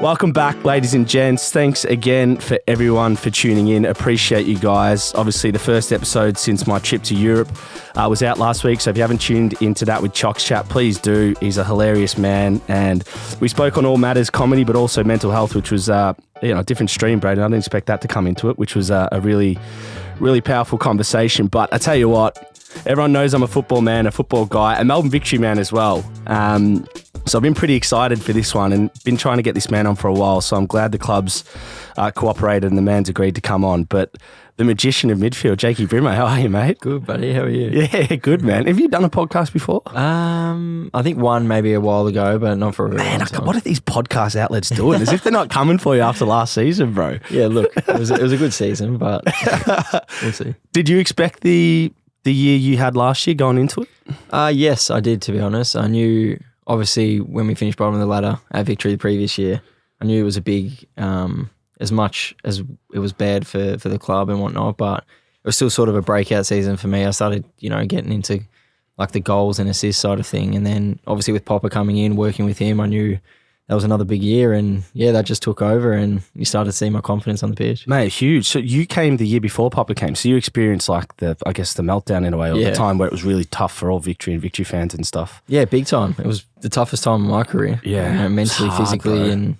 Welcome back, ladies and gents. Thanks again for everyone for tuning in. Appreciate you guys. Obviously, the first episode since my trip to Europe was out last week. So if you haven't tuned into that with Chock's chat, please do. He's a hilarious man. And we spoke on all matters comedy, but also mental health, which was a different stream, Braden. I didn't expect that to come into it, which was a really, really powerful conversation. But I tell you what, everyone knows I'm a football man, a football guy, a Melbourne Victory man as well. So I've been pretty excited for this one and been trying to get this man on for a while. So I'm glad the club's cooperated and the man's agreed to come on. But the magician of midfield, Jakey Brimmer, how are you, mate? Good, buddy. How are you? Yeah, good, man. Have you done a podcast before? I think one maybe a while ago, but not for a really long time. What are these podcast outlets doing? As if they're not coming for you after last season, bro. Yeah, look, it was a good season, but we'll see. Did you expect the year you had last year going into it? Yes, I did, to be honest. I knew, obviously, when we finished bottom of the ladder at Victory the previous year, I knew it was a big, as much as it was bad for the club and whatnot, but it was still sort of a breakout season for me. I started, getting into like the goals and assists side of thing. And then obviously with Poppa coming in, working with him, I knew that was another big year, and yeah, that just took over and you started seeing my confidence on the pitch. Mate, huge. So you came the year before Poppa came, so you experienced like the meltdown in a way, or the time where it was really tough for all Victory and Victory fans and stuff. Yeah, big time. It was the toughest time of my career. Yeah. Mentally, hard, physically, bro. and,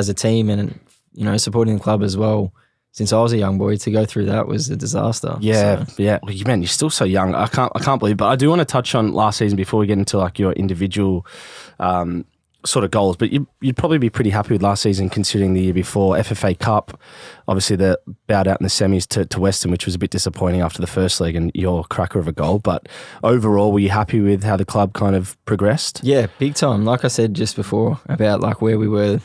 supporting supporting the club as well. Since I was a young boy, to go through that was a disaster. Yeah, so. Yeah. Well, you're still so young. I can't believe it. But I do want to touch on last season before we get into like your individual sort of goals, but you'd probably be pretty happy with last season considering the year before. FFA Cup, obviously the bowed out in the semis to Western, which was a bit disappointing after the first leg and your cracker of a goal. But overall, were you happy with how the club kind of progressed? Yeah, big time. Like I said just before about like where we were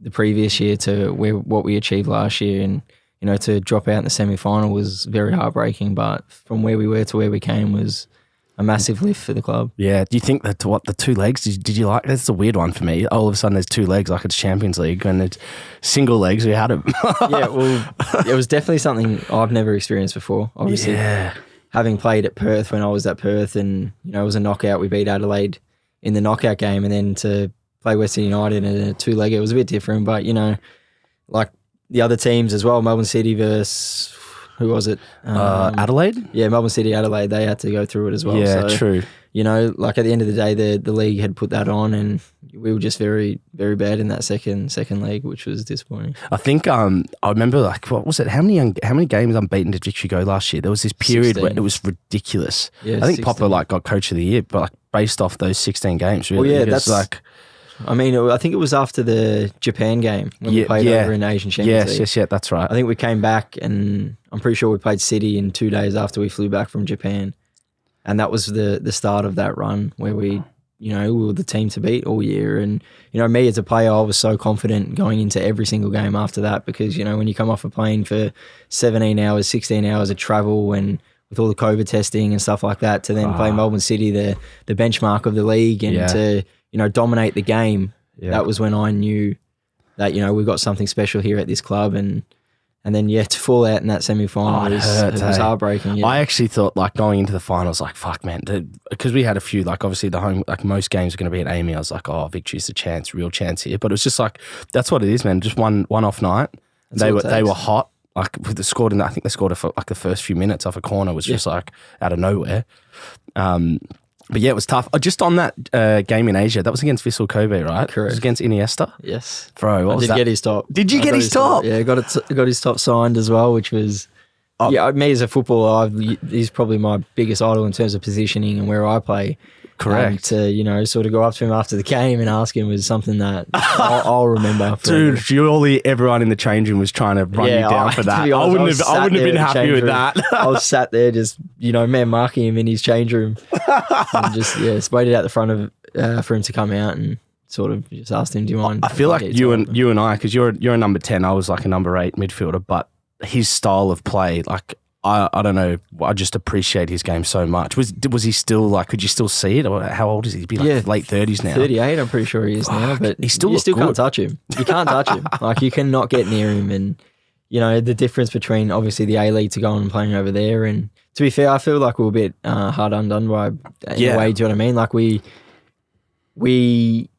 the previous year to what we achieved last year, and to drop out in the semi-final was very heartbreaking, but from where we were to where we came was a massive lift for the club. Yeah. Do you think that the two legs, did you like? That's a weird one for me. All of a sudden there's two legs like it's Champions League, and it's single legs, we had them. Yeah, well, it was definitely something I've never experienced before. Obviously, having played at Perth when I was at Perth, and it was a knockout. We beat Adelaide in the knockout game, and then to play Western United in a two-legger, it was a bit different. But, like the other teams as well, Melbourne City versus... Who was it? Adelaide? Yeah, Melbourne City, Adelaide, they had to go through it as well. Yeah, so, true. Like at the end of the day, the league had put that on, and we were just very, very bad in that second leg, which was disappointing. I think I remember, like, what was it? How many games unbeaten did Victory go last year? There was this period 16. Where it was ridiculous. Yeah, I think 16. Poppa got coach of the year, but based off those 16 games, really. Well, yeah, that's like... I think it was after the Japan game when we played over in Asian Champions League. Yes, that's right. I think we came back, and I'm pretty sure we played City in 2 days after we flew back from Japan. And that was the start of that run where we were the team to beat all year. And, me as a player, I was so confident going into every single game after that because, when you come off a plane for 17 hours, 16 hours of travel and with all the COVID testing and stuff like that to then play Melbourne City, the benchmark of the league, and to... dominate the game. Yeah. That was when I knew that, we got something special here at this club, and then to fall out in that semi-final was heartbreaking. Yeah. I actually thought, like, going into the finals, like, fuck, man, because we had a few, like, obviously the home, like, most games are going to be at Amy. I was like, oh, Victory's a real chance here. But it was just like, that's what it is, man. Just one off night. They were hot. Like, I think they scored for like the first few minutes off a corner was just like out of nowhere. But yeah, it was tough. Just on that game in Asia, that was against Vissel Kobe, right? Correct. It was against Iniesta? Yes. Bro, what was that? I did get his top. Did you get his top? Yeah, got his top signed as well, which was... me as a footballer, he's probably my biggest idol in terms of positioning and where I play. Correct. To, sort of go up to him after the game and ask him was something that I'll remember. Dude, surely everyone in the change room was trying to run you down for that. I wouldn't have been happy with that. I was sat there just, man marking him in his change room and just, waited out the front of for him to come out and sort of just asked him, do you mind? I feel like you and I, because you're a number 10, I was like a number 8 midfielder, but his style of play, like, I don't know. I just appreciate his game so much. Was he still like? Could you still see it? Or how old is he? He'd be like late 30s now. 38, I'm pretty sure he is now. But you still can't touch him. You can't touch him. Like, you cannot get near him. And the difference between obviously the A League to going and playing over there. And to be fair, I feel like we were a bit hard undone by in a way. Do you know what I mean? Like we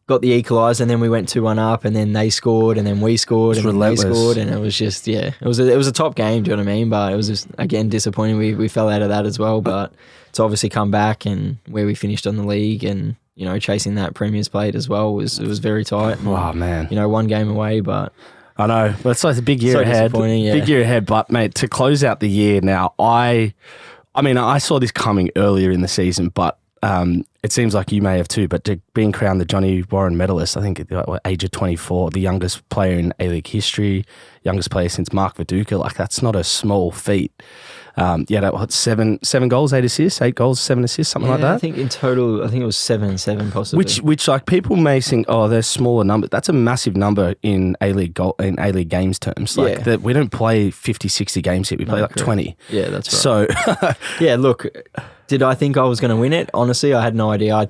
got the equaliser, and then we went 2-1 up, and then they scored, and then we scored, and then they scored, and it was just it was a top game. Do you know what I mean? But it was just again disappointing. We fell out of that as well, but to obviously come back and where we finished on the league, and chasing that Premier's plate as well was very tight. And, oh man, one game away, but I know. But it's like a big year ahead. Yeah. Big year ahead, but mate, to close out the year now, I saw this coming earlier in the season, but. It seems like you may have too, but being crowned the Johnny Warren Medalist, I think at the age of 24, the youngest player in A-League history, youngest player since Mark Viduka, like that's not a small feat. That what, seven goals, 8 assists, 8 goals, 7 assists, something like that. I think in total, it was 7 possibly. Which like people may think, oh, they're smaller numbers. That's a massive number in A-League games terms. Like that, we don't play 50, 60 games here. We play 20. Yeah, that's right. So yeah, look. Did I think I was going to win it? Honestly, I had no idea. I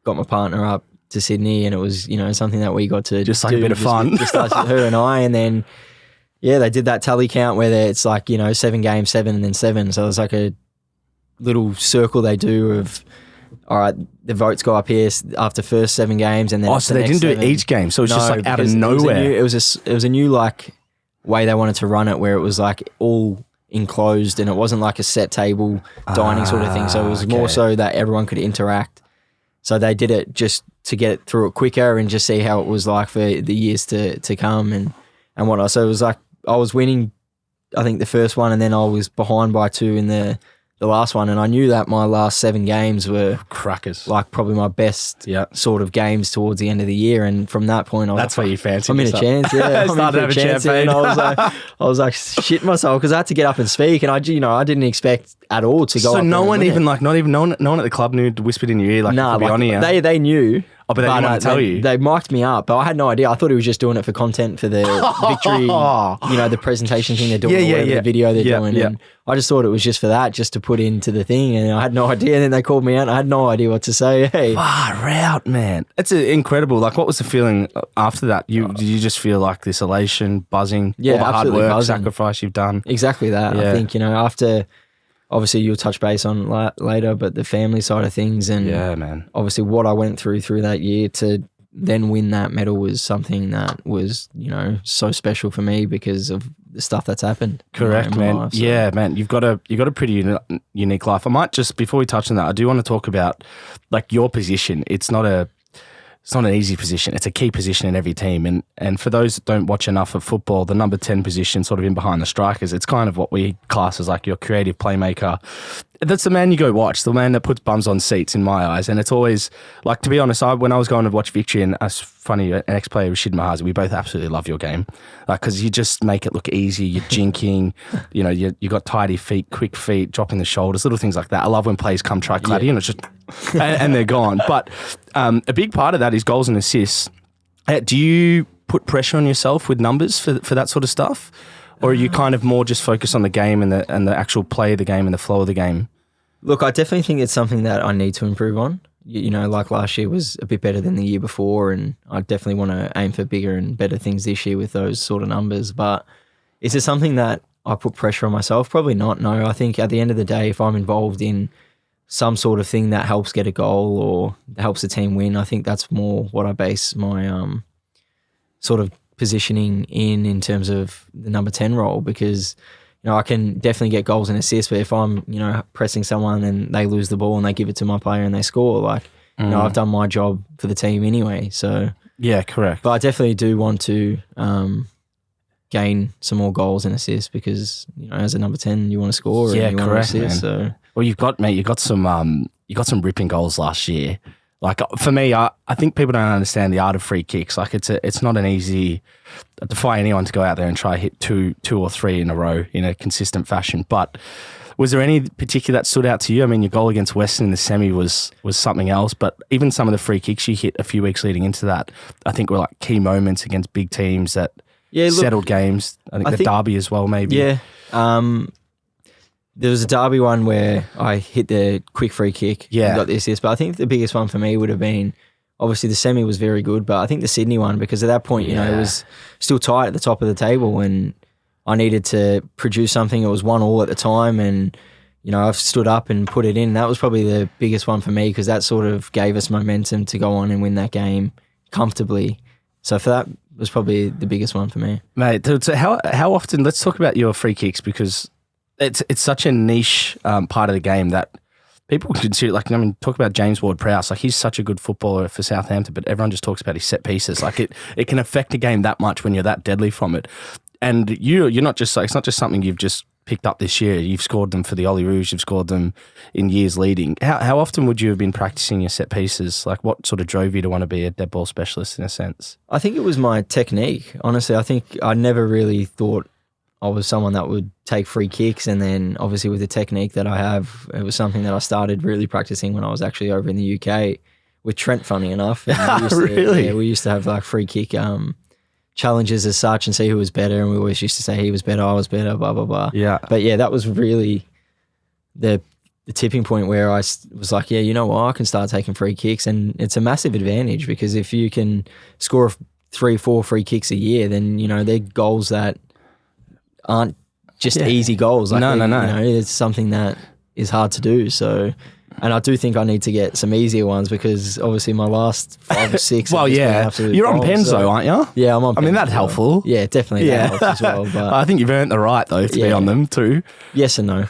got my partner up to Sydney, and it was, something that we got to just like a bit of fun. Just us, her and I, and then they did that tally count where it's like 7 games, 7 and then 7. So it's like a little circle they do of, all right, the votes go up here after first 7 games, and then so they didn't do it each game. So it's just like out of nowhere. It was a new like way they wanted to run it, where it was like all enclosed, and it wasn't like a set table dining sort of thing, so it was more so that everyone could interact. So they did it just to get through it quicker and just see how it was like for the years to come and whatnot. So it was like I was winning, I think, the first one, and then I was behind by 2 in the last one, and I knew that my last 7 games were crackers, like probably my best sort of games towards the end of the year. And from that point, that's where you fancied. I'm in a chance. Yeah, started having champagne. I was like shit myself because I had to get up and speak, and I didn't expect at all to go. So up no one even it. no one at the club knew, whispered in your ear, like, to be on here. They knew. Oh, but they didn't want to tell you. They mic'd me up, but I had no idea. I thought he was just doing it for content for the victory, the presentation thing they're doing, the video they're doing. Yeah. And I just thought it was just for that, just to put into the thing, and I had no idea. And then they called me out, and I had no idea what to say. Hey, far out, man! It's incredible. Like, what was the feeling after that? Did you just feel like this elation, buzzing, all the hard work, buzzing. Sacrifice you've done? Exactly that. I think after. Obviously, you'll touch base on later, but the family side of things, and man. Obviously what I went through that year to then win that medal was something that was, so special for me because of the stuff that's happened. Correct, man. Life, so. Yeah, man. You've got a pretty unique life. I might just, before we touch on that, I do want to talk about like your position. It's not an easy position. It's a key position in every team. And for those that don't watch enough of football, the number 10 position, sort of in behind the strikers, it's kind of what we class as like your creative playmaker. That's the man you go watch, the man that puts bums on seats in my eyes. And it's always, like, to be honest, when I was going to watch Victory, and it's funny, an ex-player, Rashid Mahazi, we both absolutely love your game. Like, because you just make it look easy. You're jinking, you got tidy feet, quick feet, dropping the shoulders, little things like that. I love when players come try clady and it's just, and they're gone. But a big part of that is goals and assists. Do you put pressure on yourself with numbers for that sort of stuff? Or are you kind of more just focused on the game and the actual play of the game and the flow of the game? Look, I definitely think it's something that I need to improve on. Like last year was a bit better than the year before, and I definitely want to aim for bigger and better things this year with those sort of numbers. But is it something that I put pressure on myself? Probably not, no. I think at the end of the day, if I'm involved in some sort of thing that helps get a goal or helps the team win, I think that's more what I base my sort of positioning in terms of the number 10 role, because I can definitely get goals and assists, but if I'm pressing someone and they lose the ball and they give it to my player and they score, like I've done my job for the team anyway. So yeah, correct. But I definitely do want to gain some more goals and assists because as a number 10 you want to score and you want to assist. So well, you got some ripping goals last year. Like for me, I think people don't understand the art of free kicks. Like it's not an easy. I defy anyone to go out there and try hit two or three in a row in a consistent fashion. But was there any particular that stood out to you? I mean, your goal against Western in the semi was something else. But even some of the free kicks you hit a few weeks leading into that, I think were like key moments against big teams that settled games. I think the derby as well, maybe. Yeah. There was a derby one where I hit the quick free kick and got the assist, but I think the biggest one for me would have been, obviously the semi was very good, but I think the Sydney one, because at that point, it was still tight at the top of the table and I needed to produce something. It was 1-1 at the time and, I've stood up and put it in. That was probably the biggest one for me because that sort of gave us momentum to go on and win that game comfortably. So for that was probably the biggest one for me. Mate, so how often, let's talk about your free kicks because it's such a niche part of the game that people consider, talk about James Ward-Prowse. Like, he's such a good footballer for Southampton, but everyone just talks about his set pieces. Like, it can affect a game that much when you're that deadly from it. And you're not just, it's not just something you've just picked up this year. You've scored them for the Socceroos. You've scored them in years leading. How often would you have been practicing your set pieces? Like, what sort of drove you to want to be a dead ball specialist in a sense? I think it was my technique. Honestly, I think I never really thought I was someone that would take free kicks. And then obviously with the technique that I have, it was something that I started really practicing when I was actually over in the UK with Trent, funny enough. And Really? We used to have like free kick challenges as such and see who was better, and we always used to say he was better, I was better, blah blah blah. Yeah. But yeah, that was really the tipping point where I was like, yeah, you know what, I can start taking free kicks, and it's a massive advantage because if you can score 3-4 free kicks a year, then they're goals that aren't just easy goals. Like no. It's something that is hard to do. So. And I do think I need to get some easier ones because obviously my last 5 or 6. Well, yeah. You're on Penzo, aren't you? Yeah, I'm on Penzo. I mean, that's helpful. Yeah, definitely. That helps as well. But I think you've earned the right, though, to be on them too. Yes and no.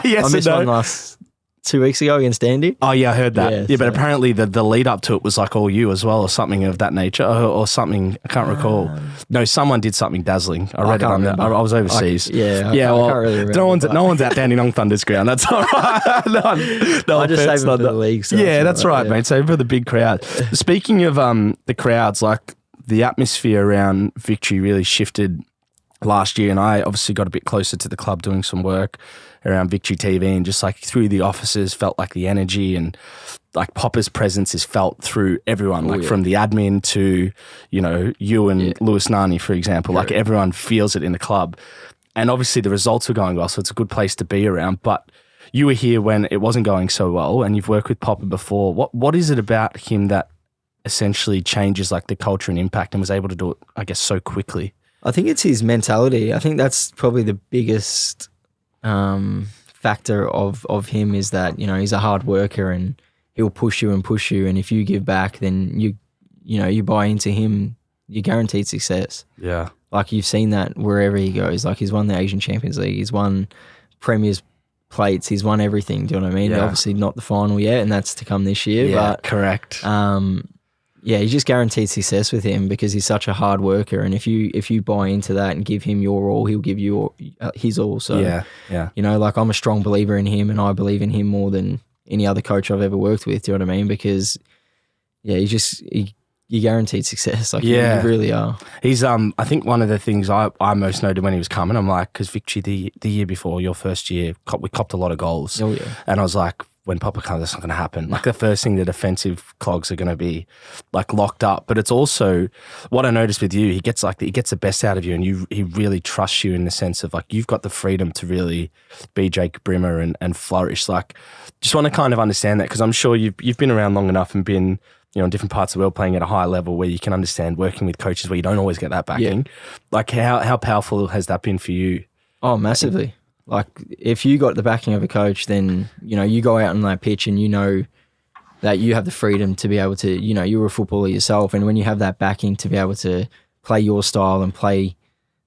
Yes I missed one last 2 weeks ago against Andy. Oh, yeah, I heard that. Yeah, but apparently the lead up to it was like all you as well or something of that nature or something. I can't recall. No, someone did something dazzling. I read it on that. I was overseas. I can't really remember. No one's out Dandenong Thunder's ground. That's all right. no I just save it for the league. So that's right, mate. Save for the big crowd. Speaking of the crowds, like the atmosphere around Victory really shifted last year, and I obviously got a bit closer to the club doing some work around Victory TV, and just like through the offices felt like the energy and like Poppa's presence is felt through everyone, from the admin to, you and Lewis Nani, for example, like everyone feels it in the club. And obviously the results were going well, so it's a good place to be around. But you were here when it wasn't going so well, and you've worked with Poppa before. What is it about him that essentially changes like the culture and impact and was able to do it, I guess, so quickly? I think it's his mentality. I think that's probably the biggest factor of him is that, he's a hard worker and he'll push you. And if you give back, then you buy into him, you're guaranteed success. Yeah. Like you've seen that wherever he goes. Like he's won the Asian Champions League. He's won Premier's plates. He's won everything. Do you know what I mean? Yeah. Obviously not the final yet, and that's to come this year. Yeah, but correct. He's just guaranteed success with him because he's such a hard worker. And if you buy into that and give him your all, he'll give you his all. So, like I'm a strong believer in him, and I believe in him more than any other coach I've ever worked with. Do you know what I mean? Because, you guaranteed success. Like you really are. He's I think one of the things I most noted when he was coming, I'm like, because Victory the year before, your first year, we copped a lot of goals. Oh yeah. And I was like, when Poppa comes, that's not going to happen. Like the first thing, the defensive clogs are going to be like locked up. But it's also what I noticed with you. He gets the best out of you, and he really trusts you in the sense of like you've got the freedom to really be Jake Brimmer and flourish. Like, just want to kind of understand that because I'm sure you've been around long enough and been in different parts of the world playing at a high level where you can understand working with coaches where you don't always get that backing. Yeah. Like how powerful has that been for you? Oh, massively. Like if you got the backing of a coach, then, you go out on that pitch and you know that you have the freedom to be able to, you're a footballer yourself. And when you have that backing to be able to play your style and play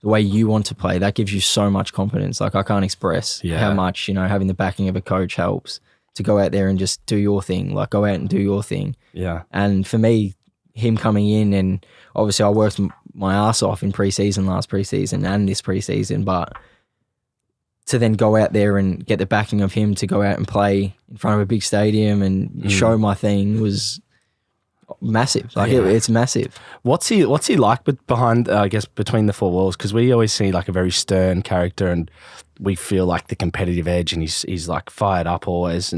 the way you want to play, that gives you so much confidence. Like I can't express how much, having the backing of a coach helps to go out there and just do your thing, like go out and do your thing. Yeah. And for me, him coming in, and obviously I worked my ass off in last pre-season and this pre-season, but to then go out there and get the backing of him to go out and play in front of a big stadium and show my thing was massive. Like it's massive. What's he like behind, I guess, between the four walls? Because we always see like a very stern character and we feel like the competitive edge, and he's like fired up always.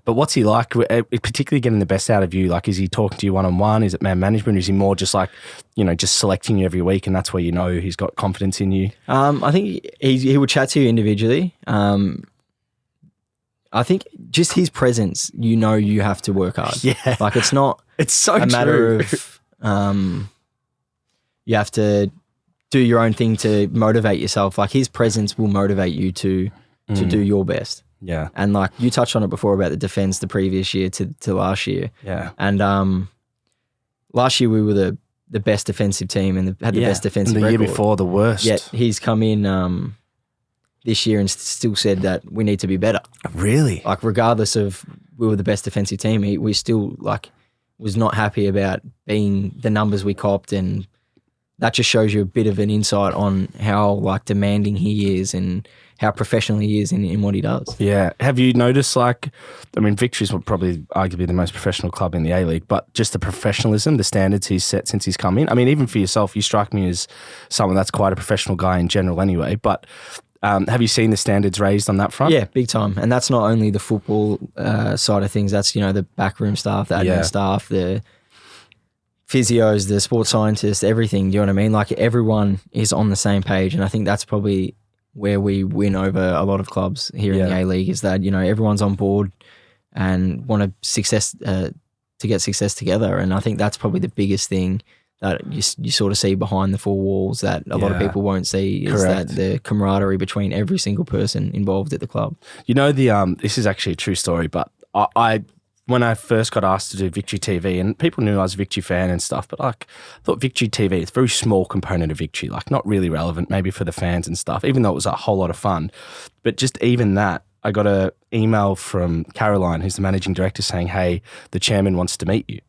But what's he like, particularly getting the best out of you? Like, is he talking to you one-on-one? Is it man management? Or is he more just like, just selecting you every week and that's where he's got confidence in you? I think he would chat to you individually. I think just his presence, you have to work hard. Yeah. Like it's not it's so a matter of you have to do your own thing to motivate yourself. Like his presence will motivate you to do your best. Yeah. And like you touched on it before about the defense the previous year to last year. Yeah. And last year we were the best defensive team and had the best defensive and the record. year before the worst. Yet he's come in this year and still said that we need to be better. Really? Like regardless of we were the best defensive team, we still like was not happy about being the numbers we copped, and that just shows you a bit of an insight on how like demanding he is and how professional he is in what he does. Yeah. Have you noticed, like, I mean, Victory's probably arguably the most professional club in the A-League, but just the professionalism, the standards he's set since he's come in. I mean, even for yourself, you strike me as someone that's quite a professional guy in general anyway, but have you seen the standards raised on that front? Yeah, big time. And that's not only the football side of things, that's, the backroom staff, the admin staff, the physios, the sports scientists, everything, do you know what I mean? Like everyone is on the same page, and I think that's probably where we win over a lot of clubs here in the A-League is that, everyone's on board and want to get success together. And I think that's probably the biggest thing that you sort of see behind the four walls that a lot of people won't see is that the camaraderie between every single person involved at the club. This is actually a true story, but I when I first got asked to do Victory TV, and people knew I was a Victory fan and stuff, but like I thought Victory TV, it's a very small component of Victory, like not really relevant maybe for the fans and stuff, even though it was a whole lot of fun. But just even that, I got an email from Caroline, who's the managing director, saying, hey, the chairman wants to meet you.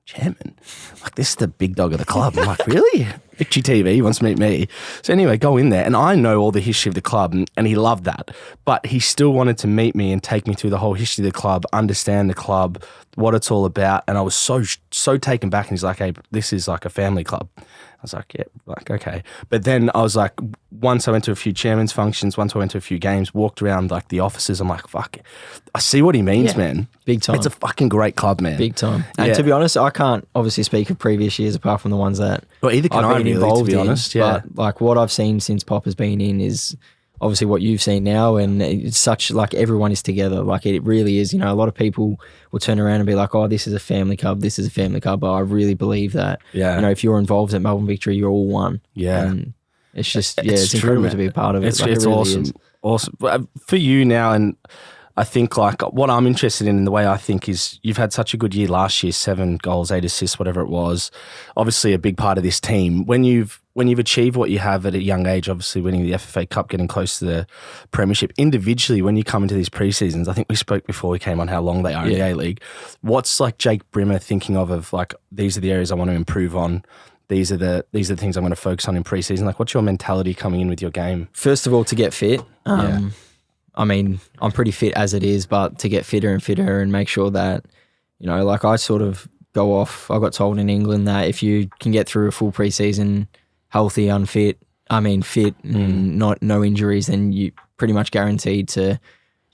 Chairman? Like, this is the big dog of the club. I'm like, really? Victory TV wants to meet me. So anyway, go in there. And I know all the history of the club, and he loved that. But he still wanted to meet me and take me through the whole history of the club, understand the club, what it's all about. And I was so taken back. And he's like, hey, this is like a family club. I was like, yeah, like, okay. But then I was like, once I went to a few chairman's functions, once I went to a few games, walked around like the offices, I'm like, fuck, I see what he means, man. Big time. It's a fucking great club, man. Big time. And to be honest, I can't obviously speak of previous years apart from the ones that well, either can I've been really, involved to be honest. in. Yeah. But like what I've seen since Poppa's been in is obviously what you've seen now, and it's such like everyone is together. Like it really is. A lot of people will turn around and be like, "Oh, this is a family club. This is a family club." But I really believe that. Yeah. If you're involved at Melbourne Victory, you're all one. Yeah. And it's just it's incredible to be a part of it. It's it really awesome. is. Awesome for you now, and I think like what I'm interested in the way I think is you've had such a good year last year, 7 goals, 8 assists, whatever it was. Obviously a big part of this team. When you've achieved what you have at a young age, obviously winning the FFA Cup, getting close to the Premiership, individually when you come into these pre-seasons, I think we spoke before we came on how long they are in the A-League. What's like Jake Brimmer thinking of like these are the areas I want to improve on? These are the things I'm going to focus on in pre-season. Like what's your mentality coming in with your game? First of all, to get fit. I mean, I'm pretty fit as it is, but to get fitter and fitter and make sure that, like I sort of go off. I got told in England that if you can get through a full preseason healthy, fit and no injuries, then you pretty much guaranteed to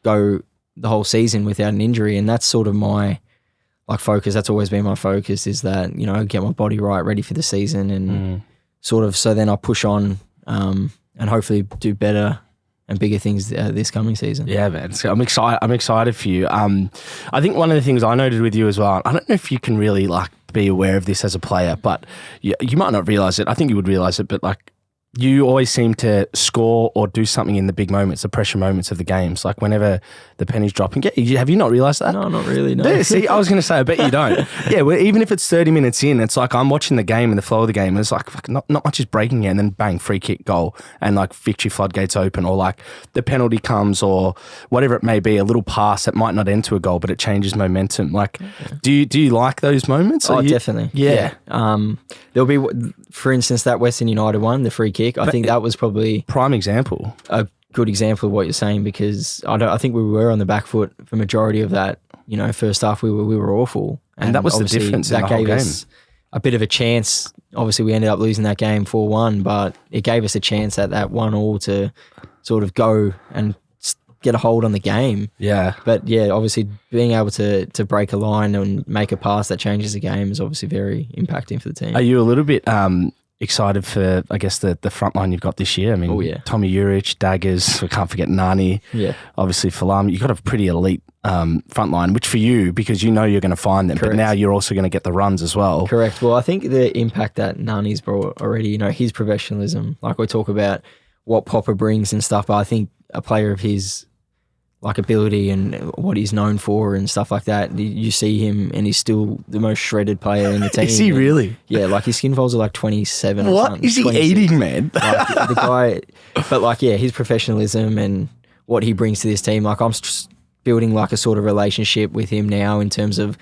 go the whole season without an injury. And that's sort of my focus. That's always been my focus is that, get my body right, ready for the season and sort of, so then I push on and hopefully do better and bigger things this coming season. Yeah, man. So I'm excited for you. I think one of the things I noted with you as well, I don't know if you can really be aware of this as a player, but you might not realize it. I think you would realize it, but you always seem to score or do something in the big moments, the pressure moments of the games. Like whenever the pennies drop. And have you not realised that? No, not really, no. See, I was going to say, I bet you don't. Yeah, well, even if it's 30 minutes in, it's like I'm watching the game and the flow of the game, and it's like not much is breaking it, and then bang, free kick, goal, and victory floodgates open, or the penalty comes, or whatever it may be, a little pass that might not end to a goal, but it changes momentum. Do you like those moments? Oh, definitely. Yeah. There'll be, for instance, that Western United one, the free kick. I think that was probably prime example. A good example of what you're saying, because I think we were on the back foot for majority of that. First half we were awful, and that was the difference. That gave us a bit of a chance. Obviously, we ended up losing that game 4-1, but it gave us a chance at that 1-1 to sort of go and get a hold on the game. Yeah. But yeah, obviously being able to break a line and make a pass that changes the game is obviously very impacting for the team. Are you a little bit excited for, I guess, the front line you've got this year? I mean, Tommy Urich, Daggers, we can't forget Nani. Yeah. Obviously, Falam. You've got a pretty elite front line, which for you, because you're going to find them, Correct. But now you're also going to get the runs as well. Correct. Well, I think the impact that Nani's brought already, his professionalism, we talk about what Poppa brings and stuff, but I think a player of his like ability and what he's known for and stuff like that. You see him and he's still the most shredded player in the team. Is he really? Yeah, like his skin folds are like 27 or What something. is he 26. eating, man? Like, the guy, but like, yeah, his professionalism and what he brings to this team. Like I'm just building like a sort of relationship with him now in terms of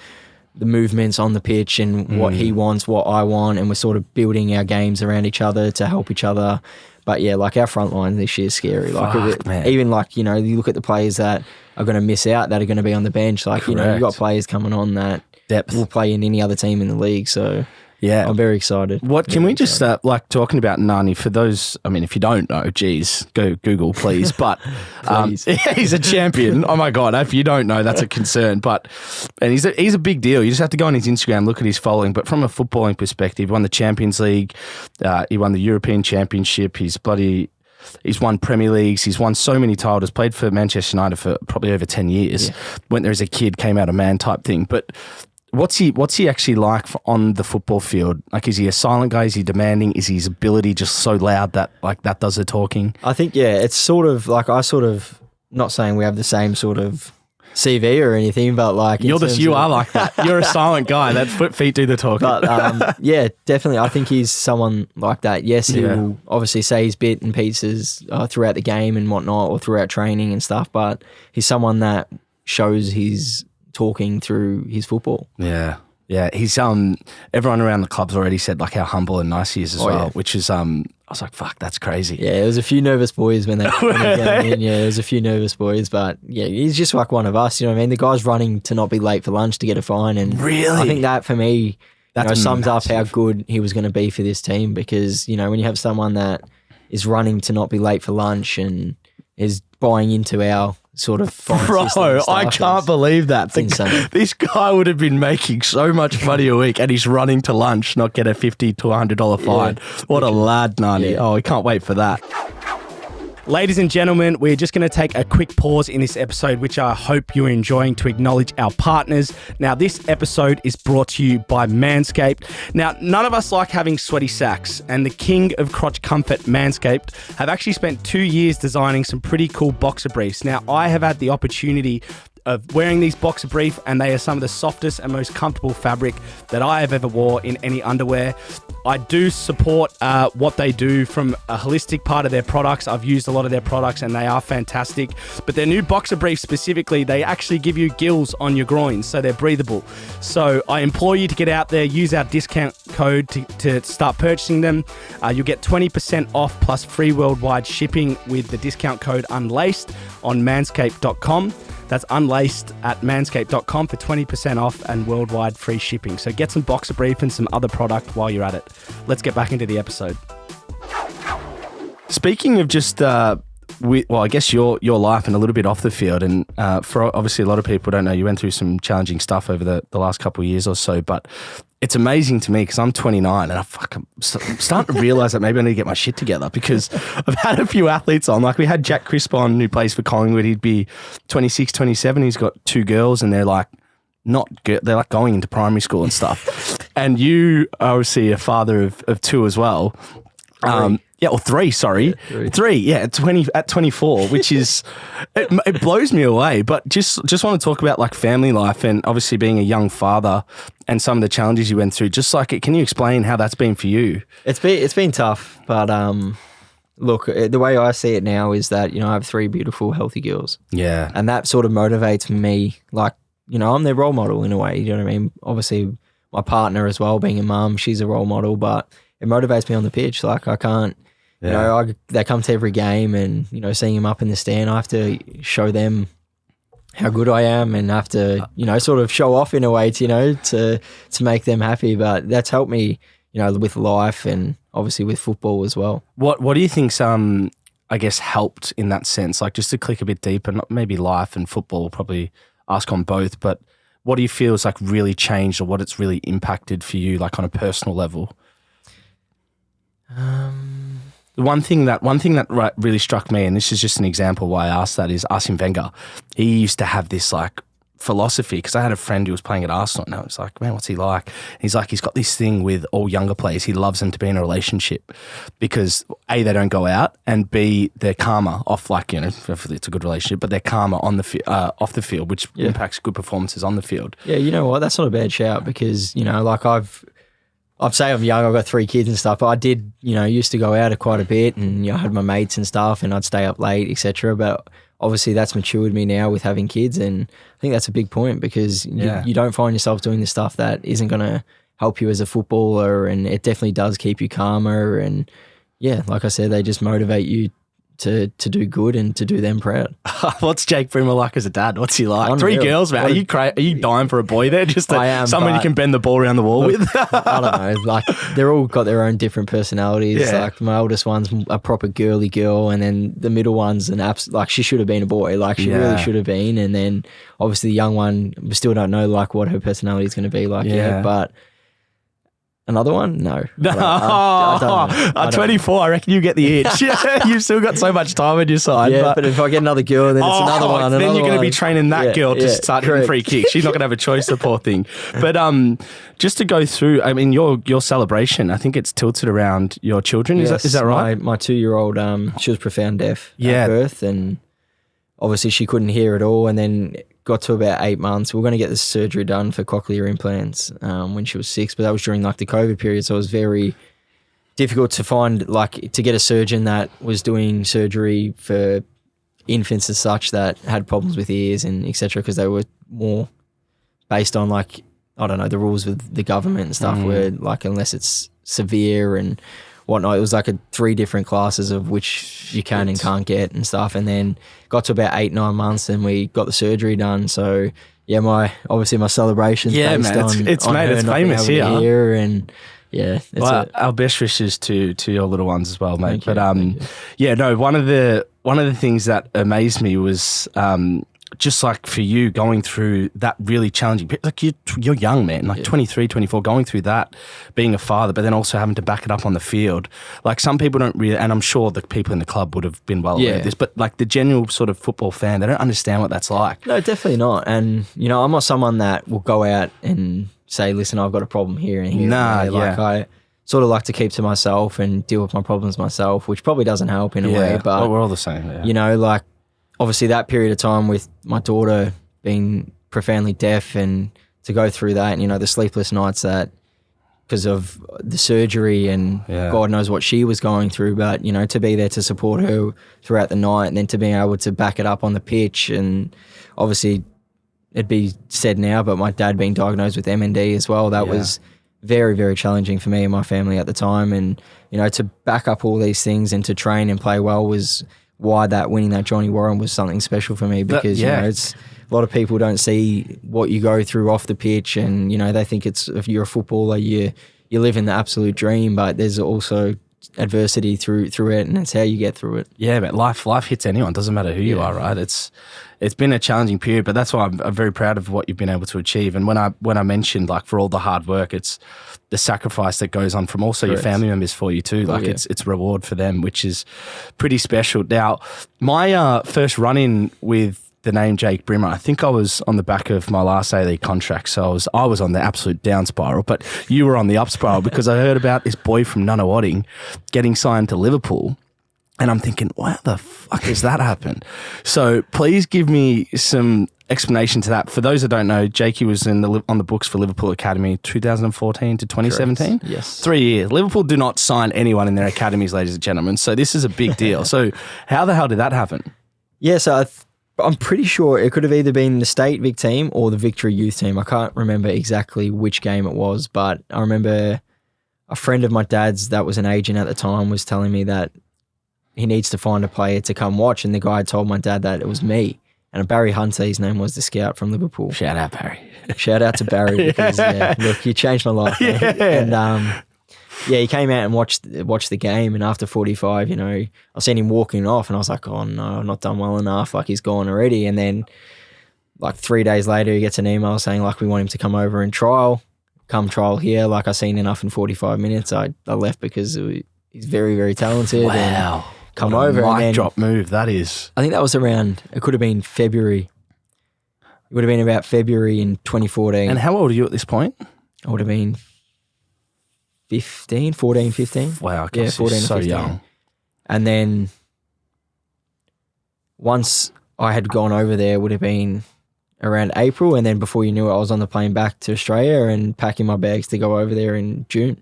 the movements on the pitch and what he wants, what I want, and we're sort of building our games around each other to help each other. But yeah, like our front line this year is scary. Like man. even like, you know, you look at the players that are going to miss out, that are going to be on the bench. Like, you know, you've got players coming on that Depth will play in any other team in the league. So yeah, I'm very excited. What can we just like talking about Nani for those? I mean, if you don't know, geez, go Google, please. But Please. he's a champion. Oh my god, if you don't know, that's a concern. But and he's a big deal. You just have to go on his Instagram, look at his following. But from a footballing perspective, he won the Champions League, he won the European Championship. He's won Premier Leagues. He's won so many titles. Played for Manchester United for probably over 10 years. Yeah. Went there as a kid, came out a man type thing. But what's he actually like on the football field? Like, is he a silent guy? Is he demanding? Is his ability just so loud that like that does the talking? I think, yeah, it's sort of like not saying we have the same sort of CV or anything, but like You are like that. You're a silent guy. That feet do the talking. But yeah, definitely. I think he's someone like that. Yes, he will obviously say his bit and pieces throughout the game and whatnot, or throughout training and stuff. But he's someone that shows his talking through his football. Yeah. Yeah. He's everyone around the club's already said like how humble and nice he is as well, yeah. which is I was like, fuck, that's crazy. Yeah, there was a few nervous boys when they came in. Yeah, there was a few nervous boys, but yeah, he's just like one of us. You know what I mean? The guy's running to not be late for lunch to get a fine, and really, I think that for me, that sums up how good he was going to be for this team. Because you know, when you have someone that is running to not be late for lunch and is buying into our sort of bro, I can't believe that. This guy would have been making so much money a week, and he's running to lunch, not get a $50 to $100 fine. What a lad, Nani. Yeah. Oh, I can't wait for that. Ladies and gentlemen, we're just going to take a quick pause in this episode, which I hope you're enjoying, to acknowledge our partners. Now, this episode is brought to you by Manscaped. Now, none of us like having sweaty sacks, and the king of crotch comfort, Manscaped, have actually spent 2 years designing some pretty cool boxer briefs. Now, I have had the opportunity of wearing these boxer brief, and they are some of the softest and most comfortable fabric that I have ever wore in any underwear. I do support what they do from a holistic part of their products. I've used a lot of their products and they are fantastic. But their new boxer briefs specifically, they actually give you gills on your groins, so they're breathable. So I implore you to get out there, use our discount code to start purchasing them. You'll get 20% off plus free worldwide shipping with the discount code Unlaced on manscaped.com. That's Unlaced at manscaped.com for 20% off and worldwide free shipping. So get some boxer brief and some other product while you're at it. Let's get back into the episode. Speaking of just, I guess your life and a little bit off the field, and for obviously a lot of people don't know, you went through some challenging stuff over the last couple of years or so, but it's amazing to me because I'm 29 and I'm starting to realise that maybe I need to get my shit together, because I've had a few athletes on. Like we had Jack Crisp on, who plays for Collingwood. He'd be 26, 27. He's got 2 girls and they're like they're like going into primary school and stuff. And you are obviously a father of 2 as well. Yeah, or 3, sorry. Yeah, 3, yeah, at 24, which is, it blows me away. But just want to talk about like family life and obviously being a young father and some of the challenges you went through. Just like, can you explain how that's been for you? It's been tough, but look, the way I see it now is that, you know, I have 3 beautiful, healthy girls. Yeah. And that sort of motivates me. Like, you know, I'm their role model in a way, you know what I mean? Obviously, my partner as well, being a mum, she's a role model, but it motivates me on the pitch. Like I can't, you know, they come to every game and, you know, seeing them up in the stand, I have to show them how good I am and have to, you know, sort of show off in a way to, you know, to make them happy. But that's helped me, you know, with life and obviously with football as well. What do you think's, I guess, helped in that sense? Like just to click a bit deeper, not maybe life and football, we'll probably ask on both, but what do you feel has like really changed or what it's really impacted for you, like on a personal level? One thing that really struck me, and this is just an example why I asked that, is Arsene Wenger. He used to have this like philosophy, because I had a friend who was playing at Arsenal, and I was like, man, what's he like? And he's like, he's got this thing with all younger players. He loves them to be in a relationship because A, they don't go out, and B, they're calmer off, like, you know, it's a good relationship, but they're calmer on the off the field, which impacts good performances on the field. Yeah, you know what? That's not a bad shout because, you know, like I'd say I'm young, I've got 3 kids and stuff, but I did, you know, used to go out quite a bit and, you know, I had my mates and stuff and I'd stay up late, etc. But obviously that's matured me now with having kids, and I think that's a big point because you don't find yourself doing the stuff that isn't going to help you as a footballer, and it definitely does keep you calmer, and yeah, like I said, they just motivate you to do good and to do them proud. What's Jake Brimmer like as a dad? What's he like? Unreal. 3 girls, man. Are you dying for a boy there? Just someone you can bend the ball around the wall with? I don't know. Like, they're all got their own different personalities. Yeah. Like, my oldest one's a proper girly girl, and then the middle one's like, she should have been a boy. Like, she really should have been. And then obviously the young one, we still don't know like what her personality is going to be like yet. But another one? No. I don't know. At 24, I reckon you get the itch. You've still got so much time on your side. Yeah, but if I get another girl, then it's another one. Then you're going to be one. training that girl to start hitting free kicks. She's not going to have a choice, the poor thing. But just to go through, I mean, your celebration, I think it's tilted around your children. Yes, is that right? My 2-year-old, she was profound deaf at birth, and obviously she couldn't hear at all, and then got to about 8 months. We were going to get the surgery done for cochlear implants when she was 6, but that was during like the COVID period, so it was very difficult to find, like, to get a surgeon that was doing surgery for infants as such that had problems with ears and etc., because they were more based on, like, I don't know, the rules with the government and stuff where, like, unless it's severe and whatnot, it was like 3 different classes of which you can and can't get and stuff. And then got to about 8-9 months and we got the surgery done. So yeah, my celebration's based on it's her not being famous able to hear, and our best wishes to your little ones as well, mate. Thank you. One of the things that amazed me was just like for you going through that really challenging, like you're young, man, like 23, 24, going through that, being a father, but then also having to back it up on the field. Like, some people don't really, and I'm sure the people in the club would have been well aware of this, but like the general sort of football fan, they don't understand what that's like. No, definitely not. And, you know, I'm not someone that will go out and say, listen, I've got a problem here and here. I sort of like to keep to myself and deal with my problems myself, which probably doesn't help in a way, but we're all the same. Yeah. You know, like, obviously that period of time with my daughter being profoundly deaf, and to go through that, and, you know, the sleepless nights that because of the surgery, and God knows what she was going through, but, you know, to be there to support her throughout the night, and then to be able to back it up on the pitch. And obviously it'd be said now, but my dad being diagnosed with MND as well, that was very, very challenging for me and my family at the time. And, you know, to back up all these things and to train and play well was why winning that Johnny Warren was something special for me, because you know, it's a lot of people don't see what you go through off the pitch, and, you know, they think it's, if you're a footballer, you live in the absolute dream, but there's also adversity through it, and it's how you get through it. Yeah, but life hits anyone. Doesn't matter who you are, right? It's been a challenging period, but that's why I'm very proud of what you've been able to achieve. And when I mentioned, like, for all the hard work, it's the sacrifice that goes on from also your family members for you too. Like, it's reward for them, which is pretty special. Now, my first run-in with the name Jake Brimmer, I think I was on the back of my last A-League contract, so I was on the absolute down spiral, but you were on the up spiral because I heard about this boy from Nani getting signed to Liverpool. And I'm thinking, why the fuck has that happened? So please give me some explanation to that. For those that don't know, Jakey was on the books for Liverpool Academy 2014 to 2017. Correct. Yes. 3 years. Liverpool do not sign anyone in their academies, ladies and gentlemen. So this is a big deal. So how the hell did that happen? Yeah, so I'm pretty sure it could have either been the State Vic team or the Victory Youth team. I can't remember exactly which game it was, but I remember a friend of my dad's that was an agent at the time was telling me that he needs to find a player to come watch, and the guy told my dad that it was me. And Barry Hunter, his name was, the scout from Liverpool. Shout out, Barry. Shout out to Barry, because look, you changed my life. And he came out and watched the game, and after 45, you know, I seen him walking off, and I was like, oh no, I've not done well enough. Like, he's gone already. And then, like, 3 days later, he gets an email saying, like, we want him to come over and trial here. Like, I seen enough in 45 minutes. I left because he's very, very talented. Wow. Come over, and then drop move that is. I think that was around, it could have been February. It would have been about February in 2014. And how old are you at this point? I would have been 14, 15. Wow, okay, Yeah, so you're 14 so 15. young. And then once I had gone over there, it would have been around April. And then before you knew it, I was on the plane back to Australia and packing my bags to go over there in June.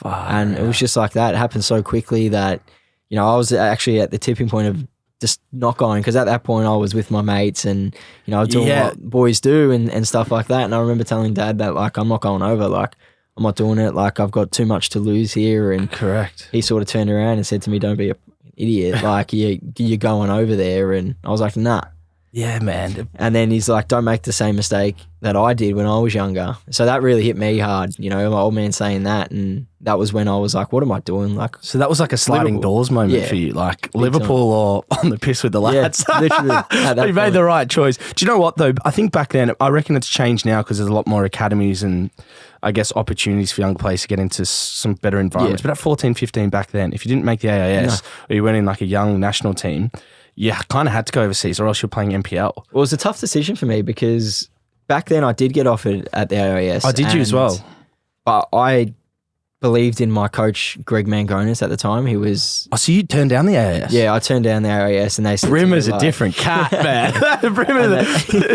And it was just like that. It happened so quickly that, you know, I was actually at the tipping point of just not going, because at that point I was with my mates and, you know, I was doing what boys do and stuff like that. And I remember telling Dad that, like, I'm not going over, like, I'm not doing it, like, I've got too much to lose here. And correct. He sort of turned around and said to me, don't be an idiot, like, you're going over there. And I was like, nah. Yeah, man. And then he's like, don't make the same mistake that I did when I was younger. So that really hit me hard, you know, my old man saying that. And that was when I was like, what am I doing? Like, so that was like a sliding Liverpool. doors moment for you, like Liverpool or on the piss with the lads. Yeah, literally. You made the right choice. Do you know what though? I think back then, I reckon it's changed now because there's a lot more academies and I guess opportunities for young players to get into some better environments. But at 14, 15 back then, if you didn't make the AIS or you went in like a young national team, you kind of had to go overseas or else you're playing NPL. Well, it was a tough decision for me because back then I did get offered at the AIS. Oh, did you as well? But I believed in my coach, Greg Mangonis, at the time. He was... Oh, so you turned down the AIS? Yeah, I turned down the AIS and they said... Brimmer's a different cat, man.